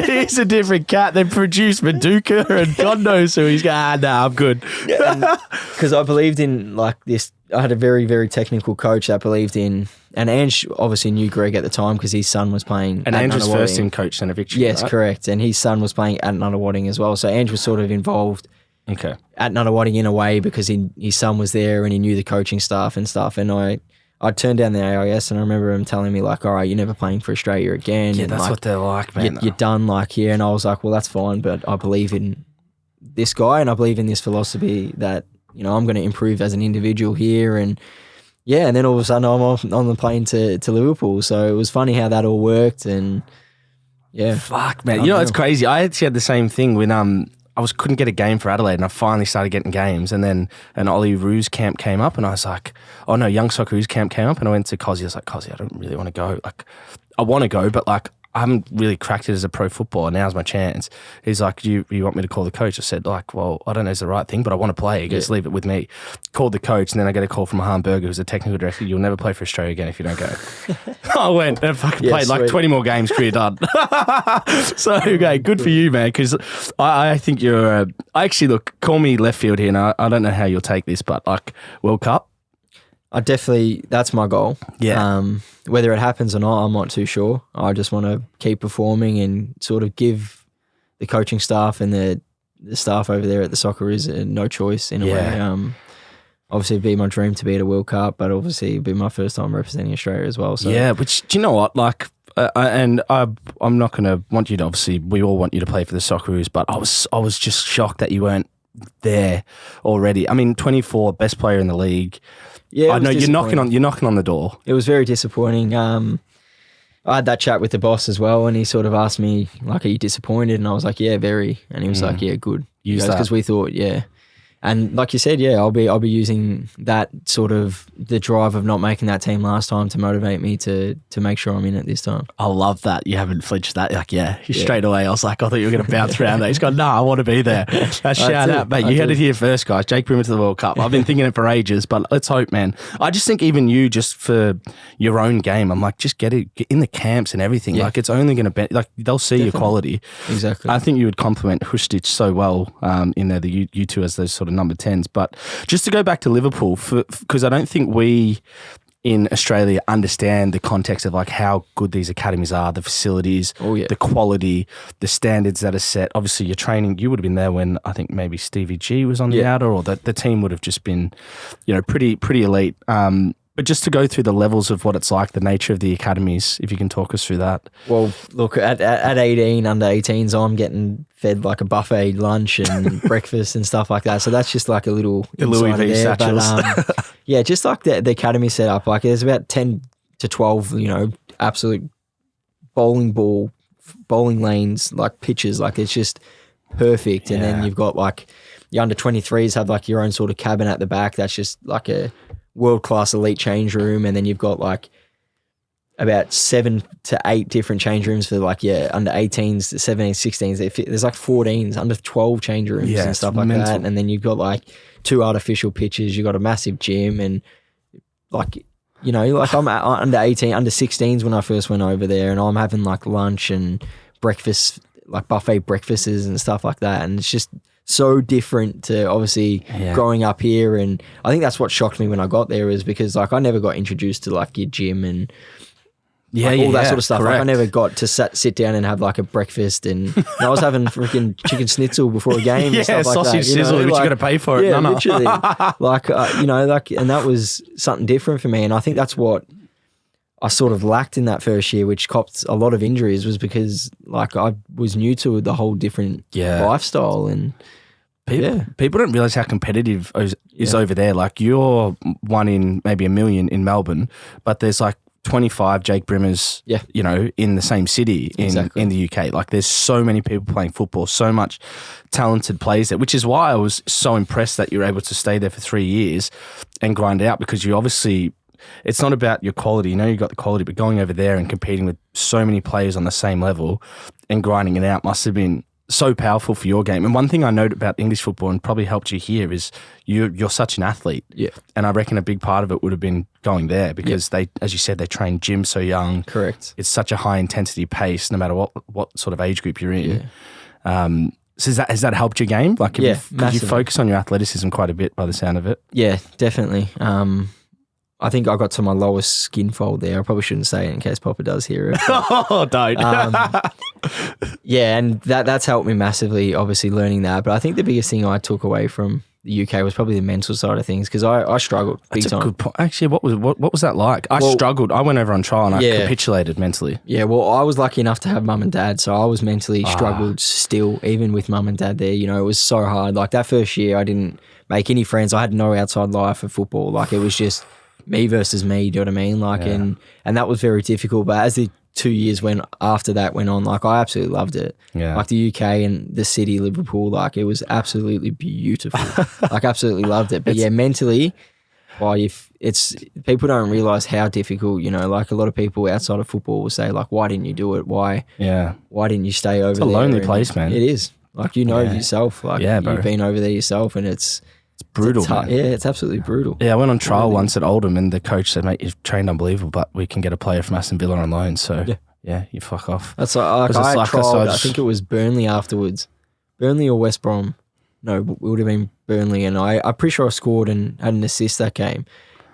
He's a different cat. They produced Maduka and God knows who he's got. Nah, I'm good. Because I believed in like this... I had a very, very technical coach that believed in... And Ange obviously knew Greg at the time because his son was playing and Ange was first in coach Centre Victory, yes, right? Correct. And his son was playing at Nunawading as well. So Ange was sort of involved at Nunawading in a way because his son was there and he knew the coaching staff and stuff. And I turned down the AIS and I remember him telling me like, all right, you're never playing for Australia again. Yeah, and that's like, what they're like, man. You're done like here. And I was like, well, that's fine. But I believe in this guy and I believe in this philosophy that, you know, I'm going to improve as an individual here. And yeah, and then all of a sudden I'm on the plane to Liverpool. So it was funny how that all worked and yeah. Fuck, man. You know, it's crazy. I actually had the same thing when I couldn't get a game for Adelaide and I finally started getting games and then an Ollie Roos camp came up and I was like, oh no, Young Socceroos camp came up and I went to Cozzy. I was like, Cozzy, I don't really want to go. Like, I want to go, but like, I haven't really cracked it as a pro footballer. Now's my chance. He's like, you want me to call the coach? I said, like, well, I don't know if it's the right thing, but I want to play. He goes, leave it with me. Called the coach, and then I get a call from Mahan Berger, who's the technical director. You'll never play for Australia again if you don't go. I went and fucking played like 20 more games, career done. So, okay, good for you, man, because I think you're actually, look, call me left field here, and I don't know how you'll take this, but like World Cup, that's my goal. Yeah. Whether it happens or not, I'm not too sure. I just want to keep performing and sort of give the coaching staff and the staff over there at the Socceroos no choice in a way. Obviously, it'd be my dream to be at a World Cup, but obviously it'd be my first time representing Australia as well. So yeah, which, do you know what? Like, I'm not going to want you to, obviously, we all want you to play for the Socceroos, but I was just shocked that you weren't there already. I mean, 24, best player in the league. Yeah, I know you're knocking on the door. It was very disappointing. I had that chat with the boss as well, and he sort of asked me like, "Are you disappointed?" And I was like, "Yeah, very." And he was like, "Yeah, good." Because we thought, yeah. And like you said, yeah, I'll be using that sort of the drive of not making that team last time to motivate me to make sure I'm in it this time. I love that. You haven't flinched that. Like, straight away, I was like, I thought you were going to bounce around there. He's gone, no, I want to be there. Shout out, mate. You had it here first, guys. Jake Brimmer to the World Cup. I've been thinking it for ages, but let's hope, man. I just think even you, just for your own game, I'm like, just get in the camps and everything. Yeah. Like, it's only going to be, like, they'll see your quality. Exactly. I think you would complement Hustich so well in there, you two as those sort of number 10s. But just to go back to Liverpool, because I don't think we in Australia understand the context of like how good these academies are, the facilities, the quality, the standards that are set. Obviously, your training, you would have been there when I think maybe Stevie G was on the outer, or the team would have just been, pretty elite. But just to go through the levels of what it's like, the nature of the academies, if you can talk us through that. Well, look, at 18, under 18s, I'm getting fed like a buffet lunch and breakfast and stuff like that. So that's just like a little Louis V satchels. But, yeah, just like the academy setup, like there's about 10 to 12, absolute bowling lanes, like pitches, like it's just perfect. And then you've got like your under 23s have like your own sort of cabin at the back. That's just like a world-class elite change room, and then you've got like about 7 to 8 different change rooms for like, under 18s, 17s, 16s. There's like 14s, under 12 change rooms and stuff like that. And then you've got like 2 artificial pitches. You've got a massive gym and like, you know, like I'm under 18, under 16s when I first went over there, and I'm having like lunch and breakfast, like buffet breakfasts and stuff like that. And it's just so different to obviously growing up here. And I think that's what shocked me when I got there, is because like I never got introduced to like your gym and all that sort of stuff. Like I never got to sit down and have like a breakfast, and I was having freaking chicken schnitzel before a game and stuff like that. Sausage sizzle, which you got to pay for it. Yeah, literally. Like, you know, like, and that was something different for me. And I think that's what I sort of lacked in that first year, which copped a lot of injuries, was because like I was new to the whole different lifestyle. And people don't realize how competitive is over there. Like you're one in maybe a million in Melbourne, but there's like 25 Jake Brimmers, you know, in the same city in the UK. Like there's so many people playing football, so much talented players there, which is why I was so impressed that you were able to stay there for 3 years and grind out, because you obviously, it's not about your quality. You know, you got the quality, but going over there and competing with so many players on the same level and grinding it out must have been so powerful for your game. And one thing I note about English football, and probably helped you here, is you're such an athlete. Yeah. And I reckon a big part of it would have been going there, because they, as you said, they train gym so young. Correct. It's such a high intensity pace, no matter what sort of age group you're in. Yeah. So has that helped your game? Like, you focus on your athleticism quite a bit by the sound of it? Yeah, definitely. I think I got to my lowest skin fold there. I probably shouldn't say it in case Poppa does hear it. Oh, don't. Yeah, and that's helped me massively, obviously, learning that. But I think the biggest thing I took away from the UK was probably the mental side of things, because I struggled big time. Good point. Actually, what was that like? I struggled. I went over on trial and I capitulated mentally. Yeah, well, I was lucky enough to have mum and dad, so I was mentally struggled still, even with mum and dad there. You know, it was so hard. Like that first year, I didn't make any friends. I had no outside life of football. Like it was just me versus me, do you know what I mean? Like, and that was very difficult. But as the 2 years after that went on, like I absolutely loved it. Yeah. Like the UK and the city, Liverpool, like it was absolutely beautiful. Like absolutely loved it. But mentally, people don't realize how difficult, you know, like a lot of people outside of football will say like, why didn't you do it? Why didn't you stay over there? It's a lonely place, man. It is. Like, you know yourself, like you've been over there yourself, and it's brutal, man. Yeah, it's absolutely brutal. Yeah, I went on trial once at Oldham, and the coach said, mate, you've trained unbelievable, but we can get a player from Aston Villa on loan. So, you fuck off. That's like I tried, I think it was Burnley afterwards. Burnley or West Brom. No, it would have been Burnley. And I'm pretty sure I scored and had an assist that game.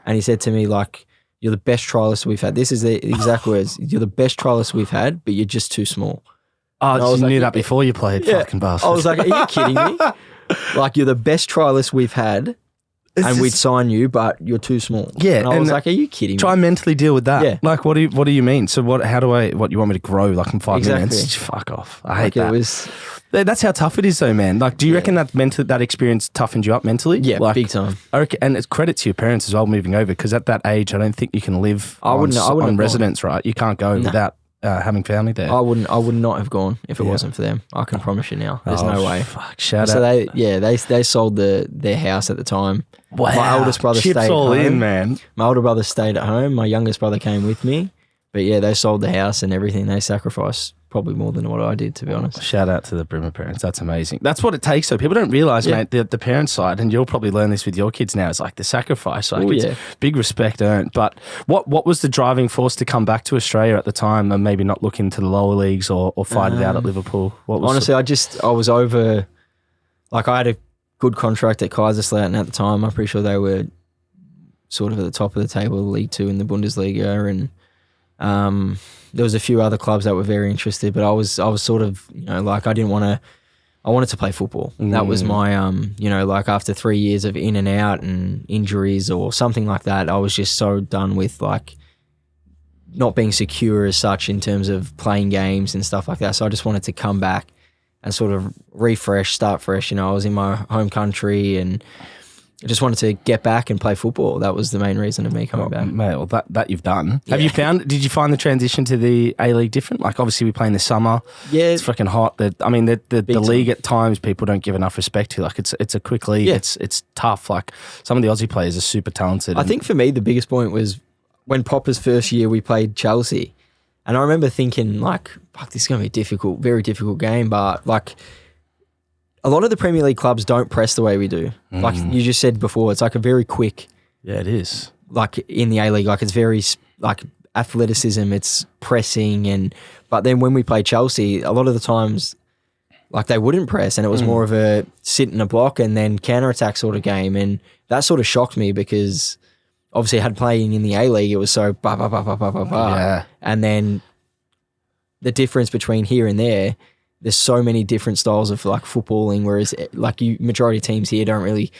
And he said to me, like, you're the best trialist we've had. This is the exact words. You're the best trialist we've had, but you're just too small. Oh, you knew that before you played, fucking bastard. I was like, are you kidding me? Like, you're the best trialist we've had, and we'd sign you, but you're too small. Yeah, and I was like, are you kidding me? Try and mentally deal with that. Yeah. Like, what do you mean? So what you want me to grow like in 5 minutes? Fuck off. I hate that. That's how tough it is though, man. Like, do you reckon that experience toughened you up mentally? Yeah, like, big time. I reckon, and it's credit to your parents as well moving over, because at that age, I don't think you can live on residence, right? You can't go without having family there. I would not have gone if it wasn't for them. I can promise you now. There's no way. Fuck, shout out. So they sold their house at the time. Wow. My oldest brother stayed at home. In, man. My older brother stayed at home. My youngest brother came with me. But yeah, they sold the house and everything. They sacrificed probably more than what I did, to be honest. Shout out to the Brimmer parents. That's amazing. That's what it takes, though. People don't realise, mate, the parent side, and you'll probably learn this with your kids now, it's like the sacrifice. Like, it's big respect earned. But what was the driving force to come back to Australia at the time and maybe not look into the lower leagues or fight it out at Liverpool? Honestly, I was over, like I had a good contract at Kaiserslautern at the time. I'm pretty sure they were sort of at the top of the table, League 2 in the Bundesliga, and there was a few other clubs that were very interested, but I was sort of, you know, like I wanted to play football. That was my, you know, like after 3 years of in and out and injuries or something like that, I was just so done with like not being secure as such in terms of playing games and stuff like that. So I just wanted to come back and sort of refresh, start fresh. You know, I was in my home country and I just wanted to get back and play football. That was the main reason of me coming back. Mate, well, that you've done. Yeah. Did you find the transition to the A-League different? Like, obviously we play in the summer. Yeah. It's freaking hot. The league at times people don't give enough respect to. Like, it's a quick league. Yeah. It's tough. Like, some of the Aussie players are super talented. I think for me, the biggest point was when Poppa's first year, we played Chelsea. And I remember thinking, like, fuck, this is going to be a difficult, very difficult game. But, like, a lot of the Premier League clubs don't press the way we do. Like you just said before, it's like a very quick. Yeah, it is. Like, in the A-League, like, it's very, like, athleticism, it's pressing. But then when we played Chelsea, a lot of the times, like, they wouldn't press, and it was more of a sit in a block and then counter-attack sort of game. And that sort of shocked me because obviously I had playing in the A-League, it was so bah, bah, bah, bah, bah, bah, bah. Yeah. And then the difference between here and there, there's so many different styles of like footballing, whereas like majority of teams here don't really,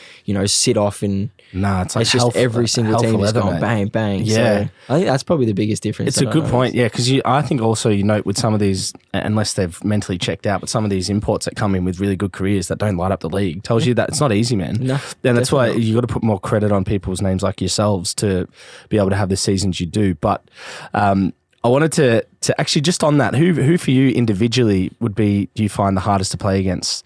sit off and it's like just every single team is going bang, bang. Yeah. So I think that's probably the biggest difference. It's a good point, yeah, because I think also you note with some of these, unless they've mentally checked out, but some of these imports that come in with really good careers that don't light up the league tells you that it's not easy, man. No, and that's why you got to put more credit on people's names like yourselves to be able to have the seasons you do. But I wanted to actually just on that, who for you individually do you find the hardest to play against?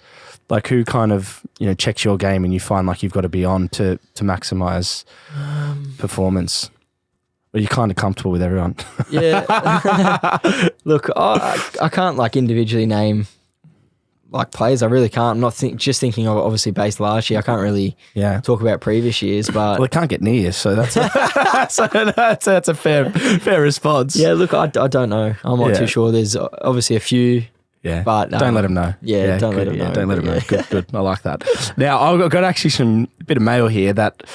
Like who kind of, checks your game and you find like you've got to be on to maximise performance? Or you're kind of comfortable with everyone? Yeah. Look, I can't like individually name like players. I really can't. I'm not just thinking of obviously based last year. I can't really talk about previous years, but well, it can't get near you, so that's a fair response. Yeah, look, I don't know. I'm not too sure. There's obviously a few. Yeah, but don't let them know. Yeah, don't let them know. Don't let them know. Good. I like that. Now, I've got actually some bit of mail here that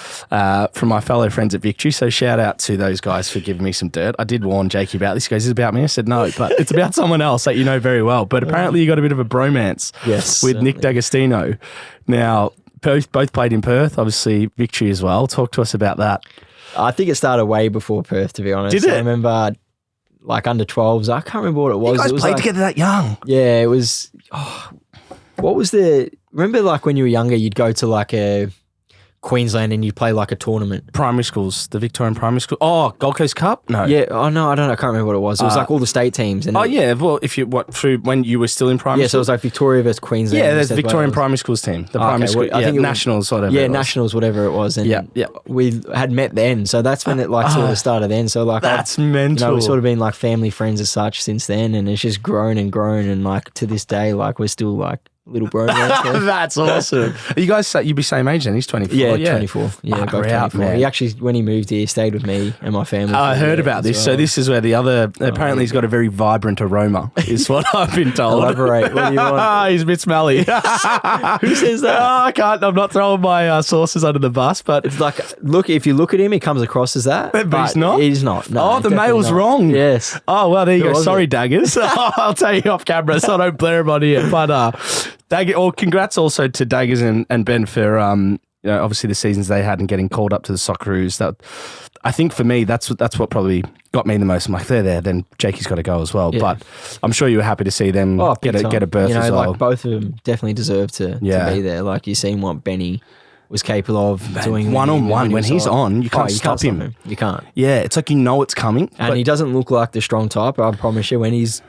from my fellow friends at Victory. So shout out to those guys for giving me some dirt. I did warn Jakey about this. He goes, "Is it about me?" I said, "No, but it's about someone else that you know very well." But apparently, you got a bit of a bromance with Nick D'Agostino. Now, both played in Perth. Obviously, Victory as well. Talk to us about that. I think it started way before Perth, to be honest. Did it? I remember. Like under 12s, I can't remember what it was. You guys it was played like, together that young. Yeah, it was. What was remember like when you were younger, you'd go to like a Queensland and you'd play like a tournament? Primary schools, the Victorian primary school. Oh, Gold Coast Cup? No. Yeah. Oh, no, I don't know. I can't remember what it was. It was like all the state teams. And well, through when you were still in primary school? Yeah, so it was like Victoria versus Queensland. Yeah, there's the Victorian primary schools team. The primary school, I think Nationals, whatever. Yeah, Nationals, whatever it was. And we had met then. So that's when it like sort of started then. So like that's mental. We've sort of been like family friends as such since then. And it's just grown and grown. And like to this day, like we're still like little bro. That's awesome. You guys, you'd be same age then? He's 24. Yeah, 24. Yeah, both 24. Man. He actually, when he moved here, stayed with me and my family. I heard about this. So this is where the other, apparently he's got a very vibrant aroma, is what I've been told. Elaborate. What do you want? He's a bit smelly. Who says that? I can't. I'm not throwing my sources under the bus, but it's like, look, if you look at him, he comes across as that. But he's not? He's not. No, the mail's wrong. Yes. Oh, well, there you go. Sorry, Daggers. I'll tell you off camera so I don't blare him on here. But congrats also to Daggers and Ben for obviously the seasons they had and getting called up to the Socceroos. That I think for me that's what probably got me the most. I'm like, they're there, then Jakey's got to go as well. Yeah. But I'm sure you were happy to see them get a berth as well. Like both of them definitely deserve to be there. Like you've seen what Benny was capable of doing one-on-one. When he's on, you can't stop him. You can't. Yeah, it's like it's coming. And he doesn't look like the strong type. I promise you, when he's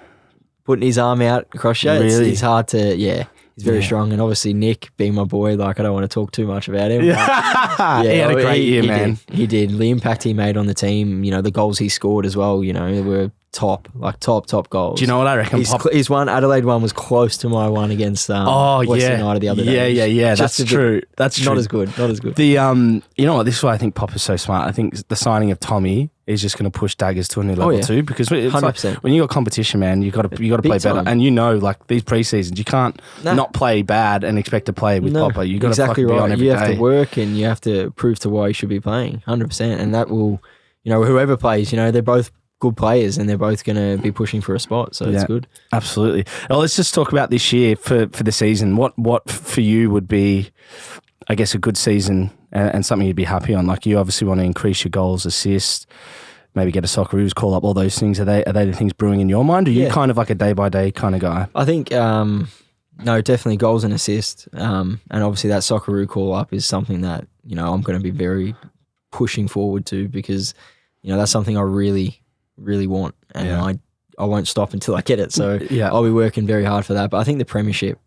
putting his arm out across you, it's hard to, he's very strong. And obviously Nick, being my boy, like I don't want to talk too much about him. Yeah, he had a great year, man. He did. The impact he made on the team, the goals he scored as well, were top goals. Do you know what I reckon? His one, Adelaide one, was close to my one against Western United the other day. Yeah. That's true. That's true. Not as good. The you know what? This is why I think Poppa's so smart. I think the signing of Tommy is just going to push Daggers to a new level too, because it's 100%. Like, when you got competition, man, you got to play better. And like these pre-seasons, you can't not play bad and expect to play with Poppa. You got to fucking be on every day. You have to work and you have to prove to why you should be playing 100%. And that will, whoever plays, they're both good players and they're both going to be pushing for a spot, so it's good. Absolutely. Well, let's just talk about this year for the season. What for you would be, I guess, a good season and something you'd be happy on? Like, you obviously want to increase your goals, assists, maybe get a Socceroos call up, all those things. Are they the things brewing in your mind? Or are you kind of like a day-by-day kind of guy? I think, no, definitely goals and assists. And obviously that Socceroo call up is something that, I'm going to be very pushing forward to, because, that's something I really want, and I won't stop until I get it. So I'll be working very hard for that. But I think the premiership,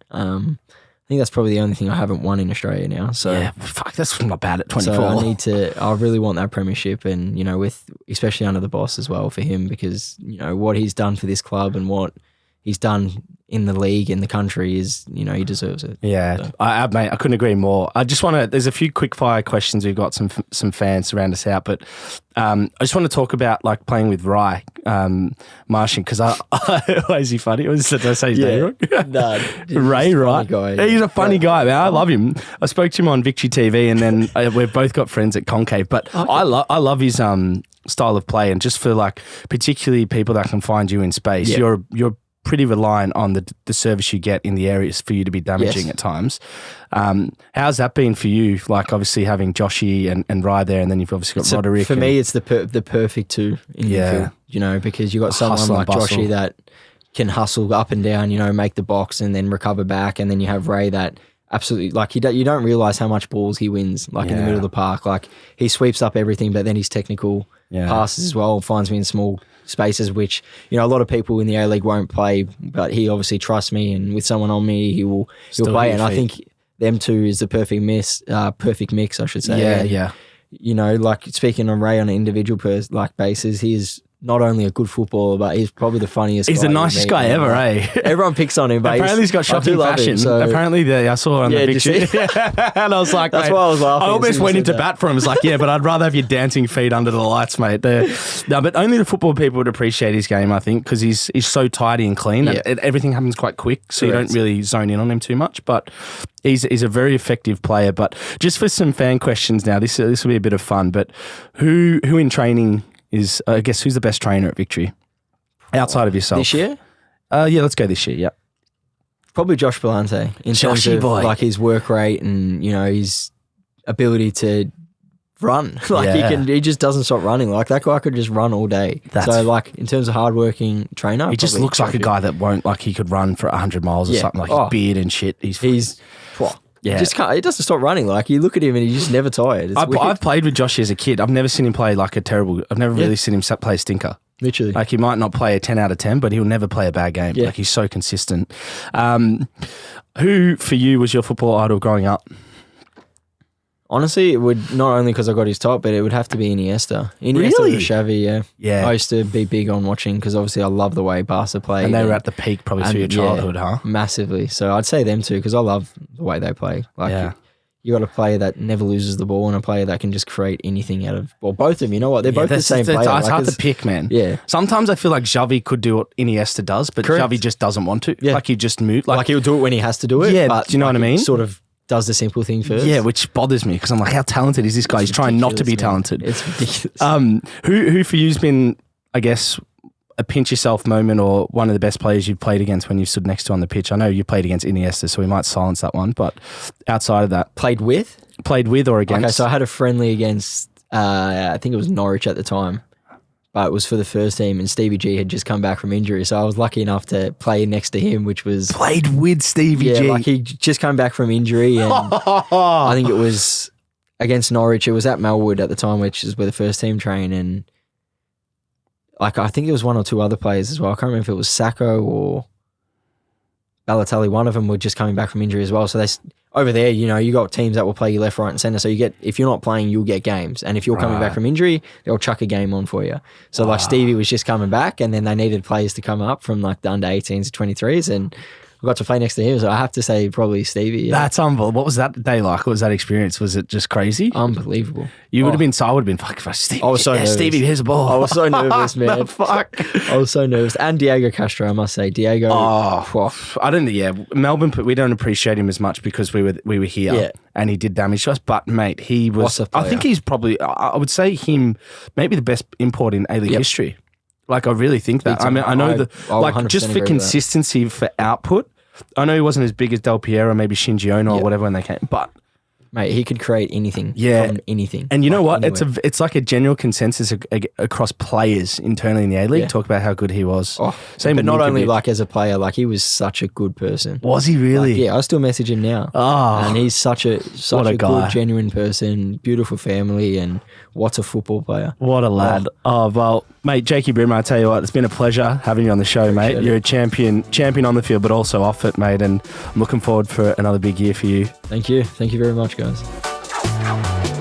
think that's probably the only thing I haven't won in Australia now. So yeah, fuck, that's not bad at 24. So I really want that premiership, and with especially under the boss as well for him, because what he's done for this club and what he's done in the league, in the country, is, he deserves it. Yeah, so. Mate, I couldn't agree more. I just want to, there's a few quick fire questions. We've got some fans to round us out, but I just want to talk about like playing with Rai Martian, because is he funny? Did I say his name wrong? No. Ray, right? He's a funny guy, man. I love him. I spoke to him on Victory TV, and then we've both got friends at Concave, but okay. I love his style of play, and just for like particularly people that can find you in space, you're pretty reliant on the service you get in the areas for you to be damaging at times. How's that been for you? Like obviously having Joshy and Rai there, and then you've obviously got Roderick. For me, it's the perfect two in the field, because you got someone like Joshy that can hustle up and down, make the box and then recover back, and then you have Ray that absolutely, like, you don't realise how much balls he wins, like in the middle of the park. Like he sweeps up everything, but then his technical passes as well finds me in small spaces, which a lot of people in the A-League won't play, but he obviously trusts me, and with someone on me he'll play, and I think them two is the perfect mix, I should say. Like speaking on Ray on an individual basis, he is not only a good footballer, but he's probably the funniest. He's the nicest guy ever, eh? Everyone picks on him, but apparently he's got shocking fashion. Apparently, I saw it on the picture, and I was like, that's why I was laughing. I almost went into bat for him. I was like, but I'd rather have your dancing feet under the lights, mate. No, but only the football people would appreciate his game, I think, because he's so tidy and clean. Everything happens quite quick, so you don't really zone in on him too much. But he's a very effective player. But just for some fan questions now, this will be a bit of fun. But who in training is, I guess, who's the best trainer at Victory outside of yourself? This year? Let's go this year, yep. Probably Josh Palante in terms of like his work rate and, his ability to run. He just doesn't stop running. Like that guy could just run all day. So like in terms of hardworking trainer, he just looks like a guy that won't, like he could run for 100 miles or something, like his beard and shit. He's yeah. He doesn't stop running. Like you look at him and he's just never tired. I've played with Joshy as a kid. I've never seen him play like I've never really seen him play a stinker. Literally. Like he might not play a 10 out of 10, but he'll never play a bad game. Like he's so consistent. Who for you was your football idol growing up? Honestly, it would, not only because I got his top, but it would have to be Iniesta. Really? Or Xavi, yeah. I used to be big on watching because obviously I love the way Barca played. And they were at the peak probably through your childhood, huh? Massively. So I'd say them two because I love the way they play. Like you got a player that never loses the ball and a player that can just create anything out of, well, both of them, you know what? They're both the same player. It's hard to pick, man. Yeah. Sometimes I feel like Xavi could do what Iniesta does, but Xavi just doesn't want to. Yeah. Like he just moved. Like he'll do it when he has to do it. Yeah, but do you know what I mean? Sort of does the simple thing first. Yeah, which bothers me because I'm like, how talented is this guy? He's trying not to be talented. It's ridiculous. Who for you's been, I guess, a pinch yourself moment or one of the best players you've played against when you stood next to on the pitch? I know you played against Iniesta, so we might silence that one, but outside of that. Played with or against? Okay, so I had a friendly against, I think it was Norwich at the time, but it was for the first team and Stevie G had just come back from injury. So I was lucky enough to play next to him, which was... Played with Stevie G? Yeah, like he just come back from injury and I think it was against Norwich. It was at Melwood at the time, which is where the first team train, and like I think it was one or two other players as well. I can't remember if it was Sacco or Balotelli. One of them were just coming back from injury as well. So over there, you got teams that will play you left, right and centre. So if you're not playing, you'll get games. And if you're coming back from injury, they'll chuck a game on for you. So like Stevie was just coming back and then they needed players to come up from like the under 18s to 23s and I got to play next to him. So I have to say probably Stevie. Yeah. That's unbelievable. What was that day like? What was that experience? Was it just crazy? Unbelievable. You would have been, so I would have been, fuck, Stevie. I was so nervous. Stevie, here's a ball. I was so nervous, man. The fuck? I was so nervous. And Diego Castro, I must say. Diego. I don't know. Melbourne, we don't appreciate him as much because we were here and he did damage to us. But mate, he was, I think he's probably, I would say him, maybe the best import in A-League history. Like I really think that. I mean, I know that, like just for consistency for output, I know he wasn't as big as Del Piero, maybe Shinji Ono or whatever when they came, but Mate, he could create anything. Yeah. From anything. And you know what? Anywhere. It's like a general consensus across players internally in the A-League. Yeah. Talk about how good he was. Oh, Same but with not only Ninkovic. like as a player, like he was such a good person. Was he really? Like, yeah, I still message him now. Oh, And he's such a What a guy. good, genuine person, beautiful family, and what a football player. what a lad. Oh, well, mate, Jakey Brimmer, I tell you what, it's been a pleasure having you on the show, mate. Appreciate You're a champion on the field, but also off it, mate. And I'm looking forward for another big year for you. Thank you. Thank you very much, guys.